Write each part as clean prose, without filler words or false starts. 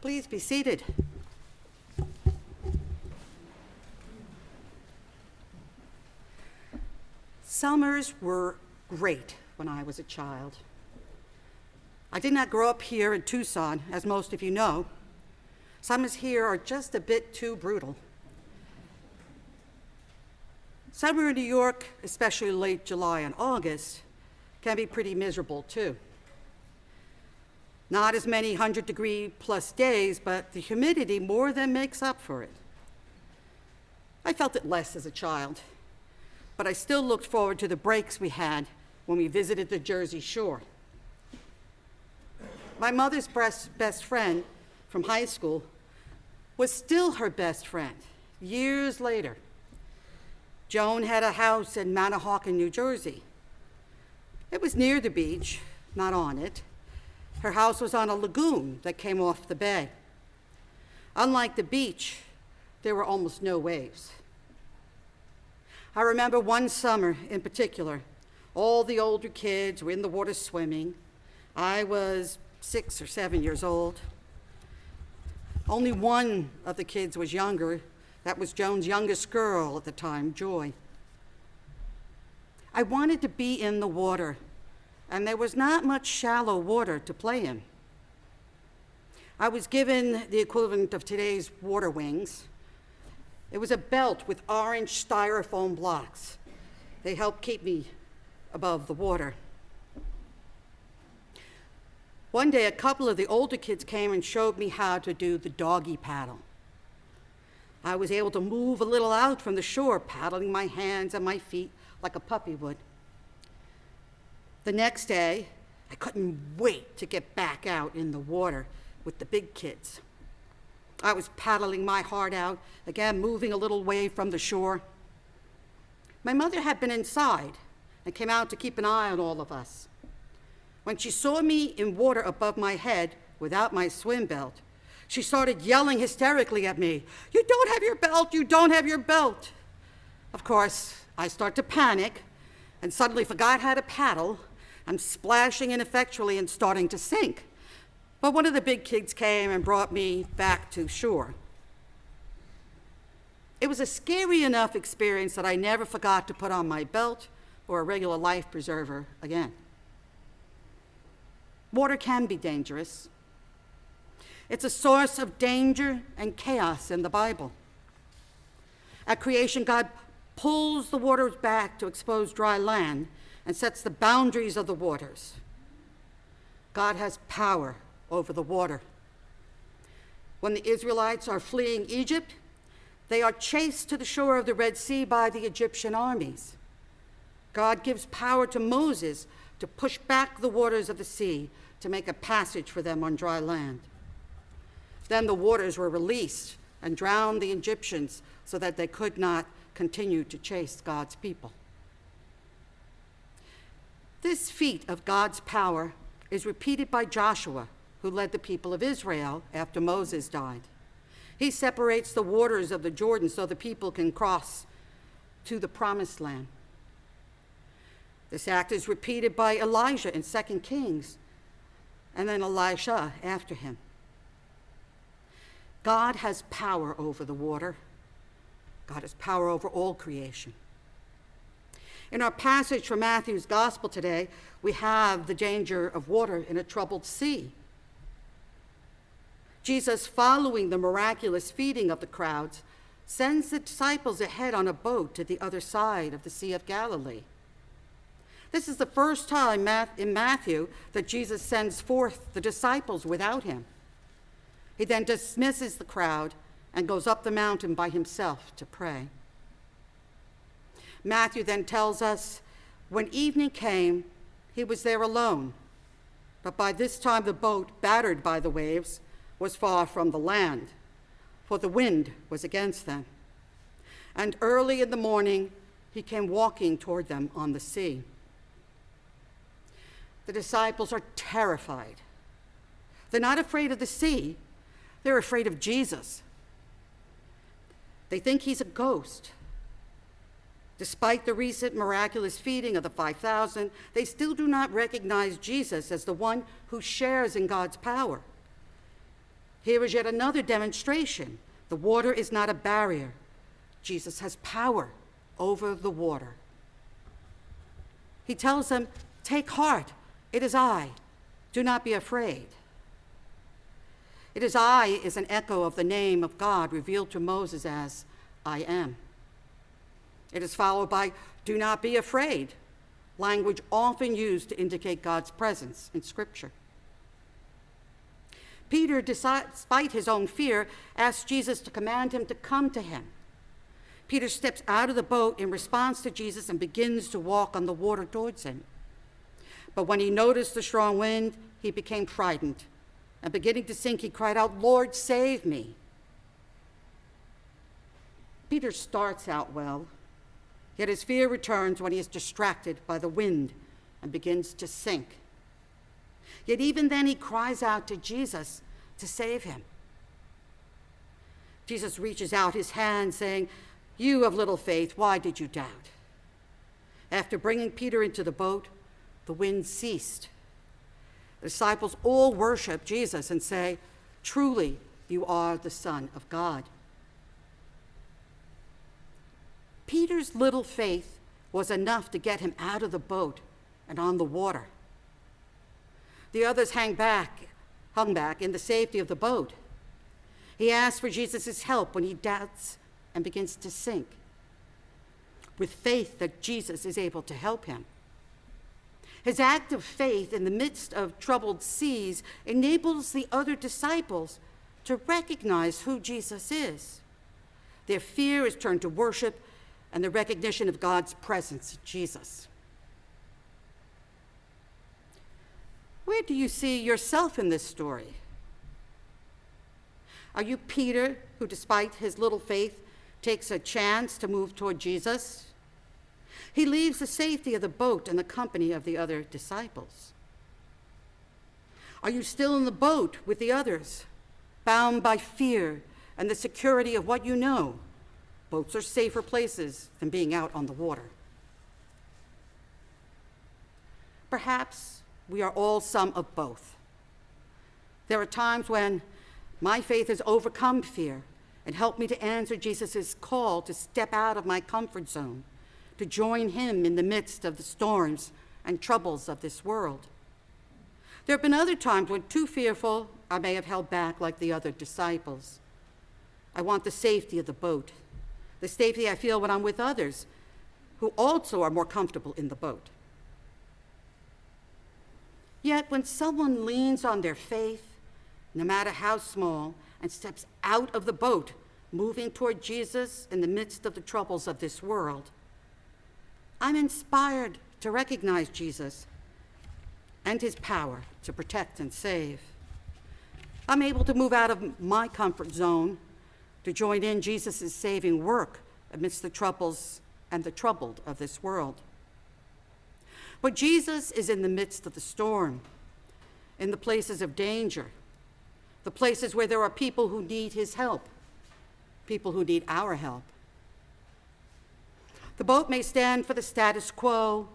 Please be seated. Summers were great when I was a child. I did not grow up here in Tucson, as most of you know. Summers here are just a bit too brutal. Summer in New York, especially late July and August, can be pretty miserable too. Not as many 100-degree-plus days, but the humidity more than makes up for it. I felt it less as a child, but I still looked forward to the breaks we had when we visited the Jersey Shore. My mother's best friend from high school was still her best friend years later. Joan had a house in Manahawkin, New Jersey. It was near the beach, not on it. Her house was on a lagoon that came off the bay. Unlike the beach, there were almost no waves. I remember one summer in particular, all the older kids were in the water swimming. I was 6 or 7 years old. Only one of the kids was younger. That was Joan's youngest girl at the time, Joy. I wanted to be in the water, and there was not much shallow water to play in. I was given the equivalent of today's water wings. It was a belt with orange styrofoam blocks. They helped keep me above the water. One day, a couple of the older kids came and showed me how to do the doggy paddle. I was able to move a little out from the shore, paddling my hands and my feet like a puppy would. The next day, I couldn't wait to get back out in the water with the big kids. I was paddling my heart out, again moving a little way from the shore. My mother had been inside and came out to keep an eye on all of us. When she saw me in water above my head without my swim belt, she started yelling hysterically at me, "You don't have your belt, you don't have your belt." Of course, I start to panic and suddenly forgot how to paddle. I'm splashing ineffectually and starting to sink. But one of the big kids came and brought me back to shore. It was a scary enough experience that I never forgot to put on my belt or a regular life preserver again. Water can be dangerous. It's a source of danger and chaos in the Bible. At creation, God pulls the waters back to expose dry land and sets the boundaries of the waters. God has power over the water. When the Israelites are fleeing Egypt, they are chased to the shore of the Red Sea by the Egyptian armies. God gives power to Moses to push back the waters of the sea to make a passage for them on dry land. Then the waters were released and drowned the Egyptians so that they could not continue to chase God's people. This feat of God's power is repeated by Joshua, who led the people of Israel after Moses died. He separates the waters of the Jordan so the people can cross to the promised land. This act is repeated by Elijah in 2 Kings, and then Elisha after him. God has power over the water. God has power over all creation. In our passage from Matthew's Gospel today, we have the danger of water in a troubled sea. Jesus, following the miraculous feeding of the crowds, sends the disciples ahead on a boat to the other side of the Sea of Galilee. This is the first time in Matthew that Jesus sends forth the disciples without him. He then dismisses the crowd and goes up the mountain by himself to pray. Matthew then tells us, when evening came, he was there alone. But by this time the boat, battered by the waves, was far from the land, for the wind was against them. And early in the morning, he came walking toward them on the sea. The disciples are terrified. They're not afraid of the sea. They're afraid of Jesus. They think he's a ghost. Despite the recent miraculous feeding of the 5,000, they still do not recognize Jesus as the one who shares in God's power. Here is yet another demonstration. The water is not a barrier. Jesus has power over the water. He tells them, "Take heart, it is I. Do not be afraid." "It is I" is an echo of the name of God revealed to Moses as "I am." It is followed by "do not be afraid," language often used to indicate God's presence in Scripture. Peter, despite his own fear, asks Jesus to command him to come to him. Peter steps out of the boat in response to Jesus and begins to walk on the water towards him. But when he noticed the strong wind, he became frightened, and beginning to sink, he cried out, "Lord, save me." Peter starts out well, yet his fear returns when he is distracted by the wind and begins to sink. Yet even then he cries out to Jesus to save him. Jesus reaches out his hand saying, "You of little faith, why did you doubt?" After bringing Peter into the boat, the wind ceased. The disciples all worship Jesus and say, "Truly, you are the Son of God." Peter's little faith was enough to get him out of the boat and on the water. The others hung back in the safety of the boat. He asks for Jesus' help when he doubts and begins to sink, with faith that Jesus is able to help him. His act of faith in the midst of troubled seas enables the other disciples to recognize who Jesus is. Their fear is turned to worship and the recognition of God's presence in Jesus. Where do you see yourself in this story? Are you Peter, who despite his little faith takes a chance to move toward Jesus? He leaves the safety of the boat and the company of the other disciples. Are you still in the boat with the others, bound by fear and the security of what you know? Boats are safer places than being out on the water. Perhaps we are all some of both. There are times when my faith has overcome fear and helped me to answer Jesus' call to step out of my comfort zone, to join him in the midst of the storms and troubles of this world. There have been other times when, too fearful, I may have held back like the other disciples. I want the safety of the boat, the safety I feel when I'm with others who also are more comfortable in the boat. Yet when someone leans on their faith, no matter how small, and steps out of the boat, moving toward Jesus in the midst of the troubles of this world, I'm inspired to recognize Jesus and his power to protect and save. I'm able to move out of my comfort zone to join in Jesus' saving work amidst the troubles and the troubled of this world. But Jesus is in the midst of the storm, in the places of danger, the places where there are people who need his help, people who need our help. The boat may stand for the status quo,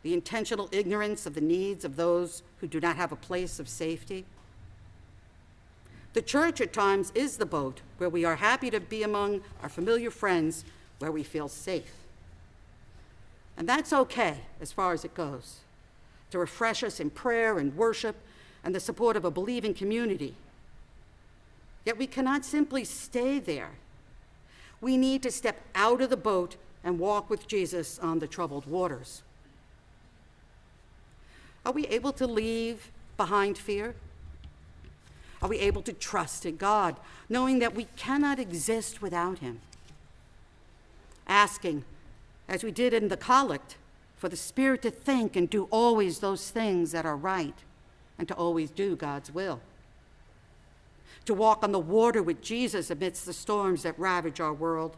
the intentional ignorance of the needs of those who do not have a place of safety. The church at times is the boat where we are happy to be among our familiar friends, where we feel safe. And that's okay as far as it goes, to refresh us in prayer and worship and the support of a believing community. Yet we cannot simply stay there. We need to step out of the boat and walk with Jesus on the troubled waters. Are we able to leave behind fear? Are we able to trust in God, knowing that we cannot exist without him? Asking, as we did in the collect, for the Spirit to think and do always those things that are right, and to always do God's will. To walk on the water with Jesus amidst the storms that ravage our world,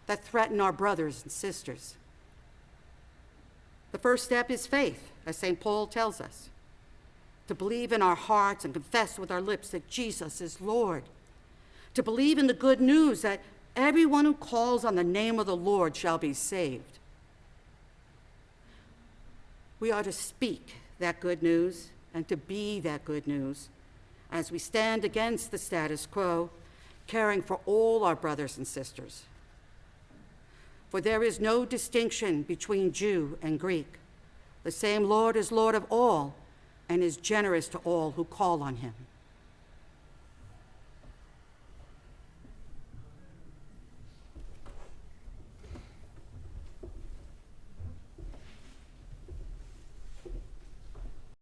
that threaten our brothers and sisters. The first step is faith, as St. Paul tells us, to believe in our hearts and confess with our lips that Jesus is Lord, to believe in the good news that everyone who calls on the name of the Lord shall be saved. We are to speak that good news and to be that good news as we stand against the status quo, caring for all our brothers and sisters. For there is no distinction between Jew and Greek. The same Lord is Lord of all and is generous to all who call on him.